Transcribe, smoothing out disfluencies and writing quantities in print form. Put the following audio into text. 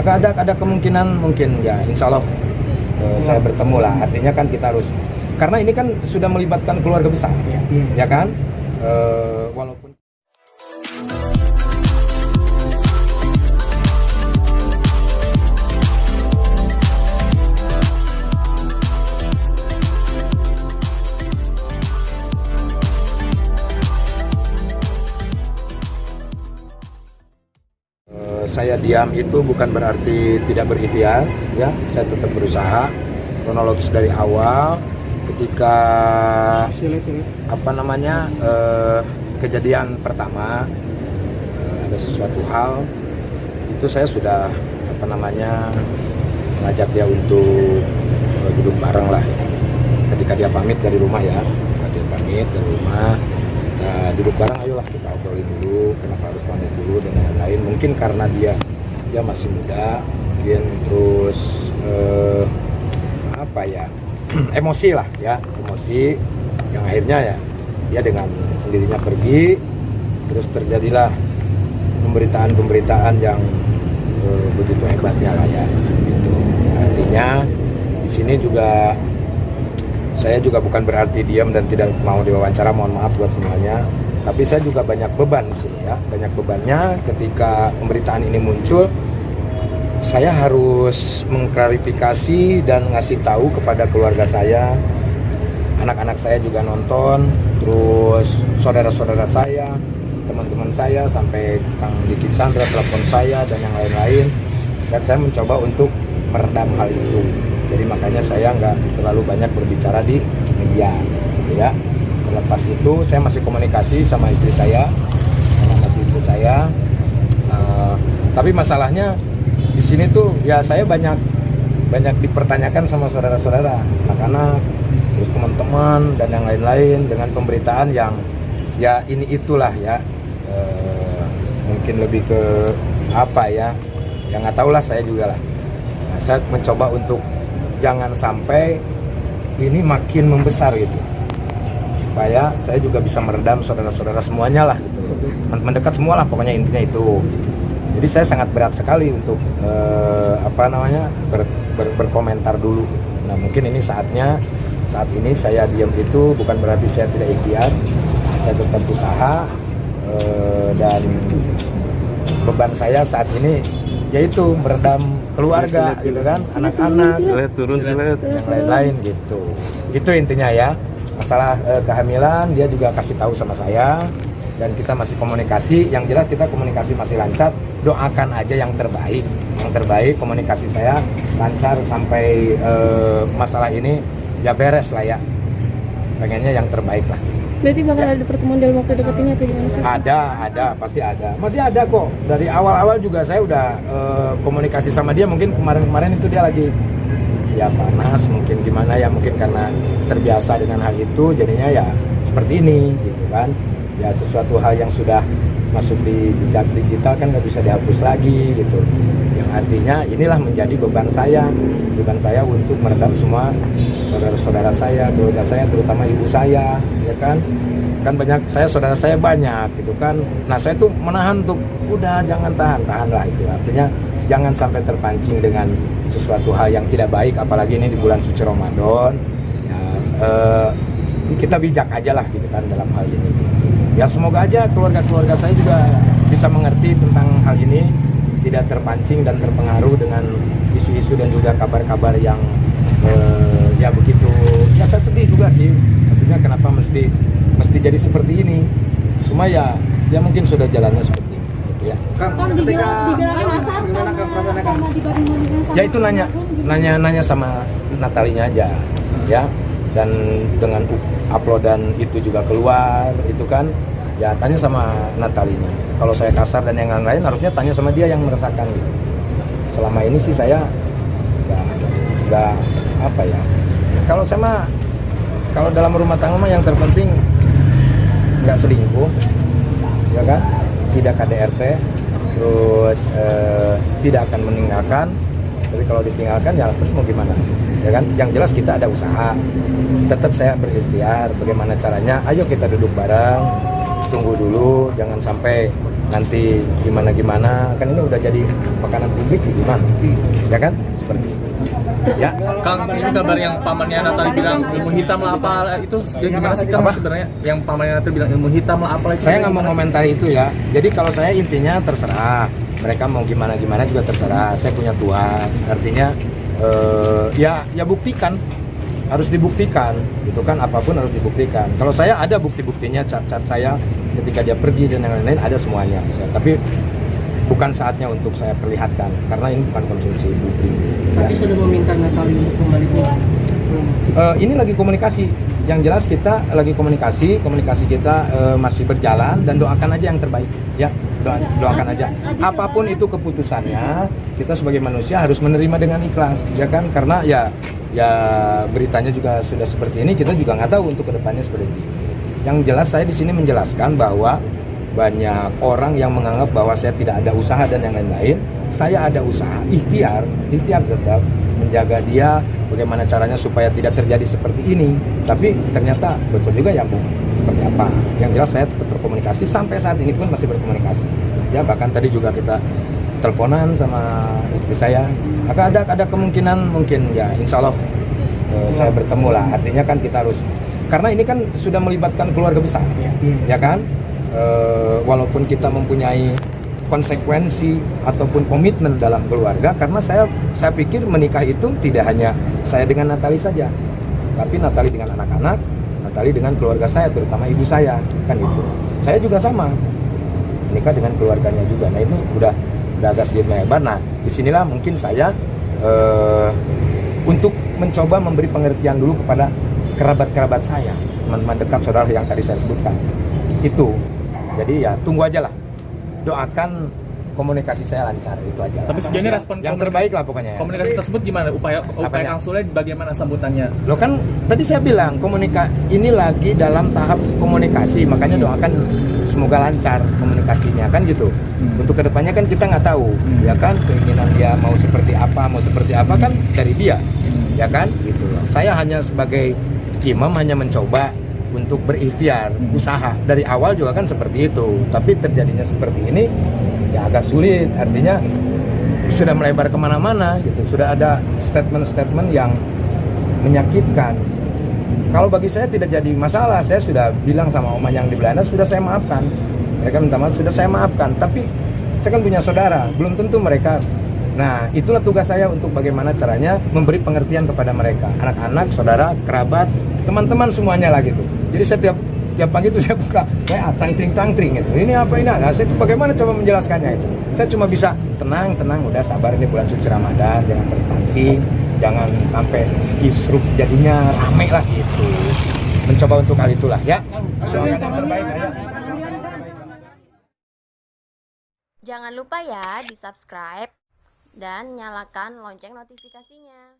Maka ada kemungkinan mungkin ya insya Allah saya bertemu lah. Artinya kan kita harus, karena ini kan sudah melibatkan keluarga besar ya kan. Walaupun saya diam itu bukan berarti tidak berikhtiar, ya. Saya tetap berusaha. Kronologis dari awal, ketika kejadian pertama ada sesuatu hal, itu saya sudah mengajak dia untuk duduk bareng lah. Ketika dia pamit dari rumah ya, duduk bareng, ayolah kita obrolin dulu kenapa harus pamit dulu dan lain-lain. Mungkin karena dia masih muda, kemudian terus emosi yang akhirnya ya dia dengan sendirinya pergi, terus terjadilah pemberitaan yang begitu hebatnya lah ya gitu. Artinya di sini juga saya juga bukan berarti diam dan tidak mau diwawancara, mohon maaf buat semuanya. Tapi saya juga banyak beban di sini ya, banyak bebannya ketika pemberitaan ini muncul. Saya harus mengklarifikasi dan ngasih tahu kepada keluarga saya, anak-anak saya juga nonton, terus saudara-saudara saya, teman-teman saya, sampai Kang Diki Sandra telepon saya dan yang lain-lain. Dan saya mencoba untuk meredam hal itu. Jadi makanya saya nggak terlalu banyak berbicara di media, gitu ya. Terlepas itu saya masih komunikasi sama istri saya, tapi masalahnya di sini tuh ya saya banyak dipertanyakan sama saudara-saudara, anak-anak, terus teman-teman dan yang lain-lain dengan pemberitaan yang ya ini itulah ya, mungkin lebih ke yang nggak tahu lah saya juga lah. Nah, saya mencoba untuk jangan sampai ini makin membesar gitu, supaya saya juga bisa meredam saudara-saudara semuanya lah gitu, mendekat semua lah pokoknya, intinya itu. Jadi saya sangat berat sekali untuk berkomentar dulu. Nah mungkin ini saat ini saya diam itu bukan berarti saya tidak ikhtiar, saya tetap usaha, dan beban saya saat ini yaitu meredam keluarga gitu kan, anak-anak, yang lain-lain gitu. Itu intinya ya. Masalah kehamilan dia juga kasih tahu sama saya dan kita masih komunikasi. Yang jelas kita komunikasi masih lancar. Doakan aja yang terbaik. Yang terbaik, komunikasi saya lancar sampai masalah ini ya beres lah ya. Pengennya yang terbaik lah. Berarti bakal ada pertemuan dalam waktu dekat ini atau gimana sih? Ada, pasti ada. Masih ada kok. Dari awal-awal juga saya udah komunikasi sama dia. Mungkin kemarin-kemarin itu dia lagi ya panas, mungkin gimana ya, mungkin karena terbiasa dengan hal itu jadinya ya seperti ini gitu kan. Ya sesuatu hal yang sudah masuk di jejak digital kan nggak bisa dihapus lagi gitu. Yang artinya inilah menjadi beban saya untuk meredam semua saudara-saudara saya, keluarga saya, terutama ibu saya, ya kan banyak saudara saya banyak gitu kan. Nah saya tuh menahan untuk udah jangan tahan lah itu. Artinya jangan sampai terpancing dengan sesuatu hal yang tidak baik, apalagi ini di bulan suci Ramadan. Ya, kita bijak aja lah gitu kan dalam hal ini. Ya semoga aja keluarga saya juga bisa mengerti tentang hal ini, tidak terpancing dan terpengaruh dengan isu-isu dan juga kabar-kabar yang ya begitu. Ya saya sedih juga sih, maksudnya kenapa mesti jadi seperti ini. Cuma ya mungkin sudah jalannya seperti ini gitu ya. Kang, Ya itu nanya sama Natalinya aja ya, dan dengan uploadan itu juga keluar itu kan ya, tanya sama Natalinya. Kalau saya kasar dan yang lain harusnya tanya sama dia yang merasakan gitu. Selama ini sih saya nggak kalau dalam rumah tangga mah yang terpenting nggak selingkuh ya kan, tidak KDRT, terus tidak akan meninggalkan. Tapi kalau ditinggalkan ya terus mau gimana ya kan. Yang jelas kita ada usaha, tetap saya berikhtiar bagaimana caranya. Ayo kita duduk bareng, tunggu dulu, jangan sampai nanti gimana kan ini udah jadi makanan publik gimana, ya kan seperti itu. Ya, Kang, ini kabar yang pamannya Natali bilang ilmu hitam lah apa itu gimana sih Kang Apa? sebenarnya? Yang pamannya Natali bilang ilmu hitam lah apa itu? saya nggak mau komentari itu ya. Jadi kalau saya intinya terserah mereka mau gimana juga terserah. Saya punya Tuhan, artinya ya buktikan, harus dibuktikan gitu kan, apapun harus dibuktikan. Kalau saya ada bukti-buktinya, cat-cat saya ketika dia pergi dan yang lain-lain ada semuanya. Tapi bukan saatnya untuk saya perlihatkan karena ini bukan konsumsi publik. Tapi sudah meminta Natali untuk kembali pulang. Ini lagi komunikasi. Yang jelas kita lagi komunikasi kita masih berjalan dan doakan aja yang terbaik ya. Doakan aja. Apapun itu keputusannya, kita sebagai manusia harus menerima dengan ikhlas, ya kan? Karena ya beritanya juga sudah seperti ini, kita juga nggak tahu untuk kedepannya seperti ini. Yang jelas saya di sini menjelaskan bahwa banyak orang yang menganggap bahwa saya tidak ada usaha dan yang lain-lain. Saya ada usaha, ikhtiar tetap menjaga dia, bagaimana caranya supaya tidak terjadi seperti ini. Tapi ternyata betul juga ya Bu, seperti apa. Yang jelas saya tetap berkomunikasi, sampai saat ini pun masih berkomunikasi. Ya bahkan tadi juga kita teleponan sama istri saya. Ada kemungkinan mungkin ya insya Allah saya bertemu lah. Artinya kan kita harus, karena ini kan sudah melibatkan keluarga besar, ya kan. Walaupun kita mempunyai konsekuensi ataupun komitmen dalam keluarga, karena saya pikir menikah itu tidak hanya saya dengan Natali saja, tapi Natali dengan anak-anak, Natali dengan keluarga saya, terutama ibu saya, kan itu. Saya juga sama, menikah dengan keluarganya juga. Nah itu udah agak sedikit melebar. Nah disinilah mungkin saya untuk mencoba memberi pengertian dulu kepada kerabat-kerabat saya, teman-teman dekat, saudara yang tadi saya sebutkan itu. Jadi ya tunggu aja lah, doakan komunikasi saya lancar, itu aja. Tapi sejauh ini respon yang terbaik lah pokoknya ya. Komunikasi tersebut gimana? Upaya Apanya? Kang Sule bagaimana sambutannya? Lo kan tadi saya bilang ini lagi dalam tahap komunikasi, makanya doakan semoga lancar komunikasinya kan gitu. Untuk kedepannya kan kita nggak tahu, ya kan keinginan dia mau seperti apa kan dari dia, ya kan gitu. Saya hanya sebagai imam hanya mencoba untuk berikhtiar, usaha. Dari awal juga kan seperti itu, tapi terjadinya seperti ini ya agak sulit. Artinya sudah melebar kemana-mana gitu, sudah ada statement-statement yang menyakitkan. Kalau bagi saya tidak jadi masalah, saya sudah bilang sama oma yang di Belanda, sudah saya maafkan. Mereka minta maaf, sudah saya maafkan. Tapi saya kan punya saudara, belum tentu mereka. Nah itulah tugas saya untuk bagaimana caranya memberi pengertian kepada mereka, anak-anak, saudara, kerabat, teman-teman semuanya lah gitu. Jadi saya tiap pagi itu saya buka kayak tangtring gitu. Ini apa ini? Nah, saya itu bagaimana coba menjelaskannya itu. Saya cuma bisa tenang, udah sabar, ini bulan suci Ramadan, jangan terpancing, jangan sampai kisruh jadinya rame lah gitu. Mencoba untuk hal itulah ya. Doakan yang terbaik ya. Jangan lupa ya di subscribe dan nyalakan lonceng notifikasinya.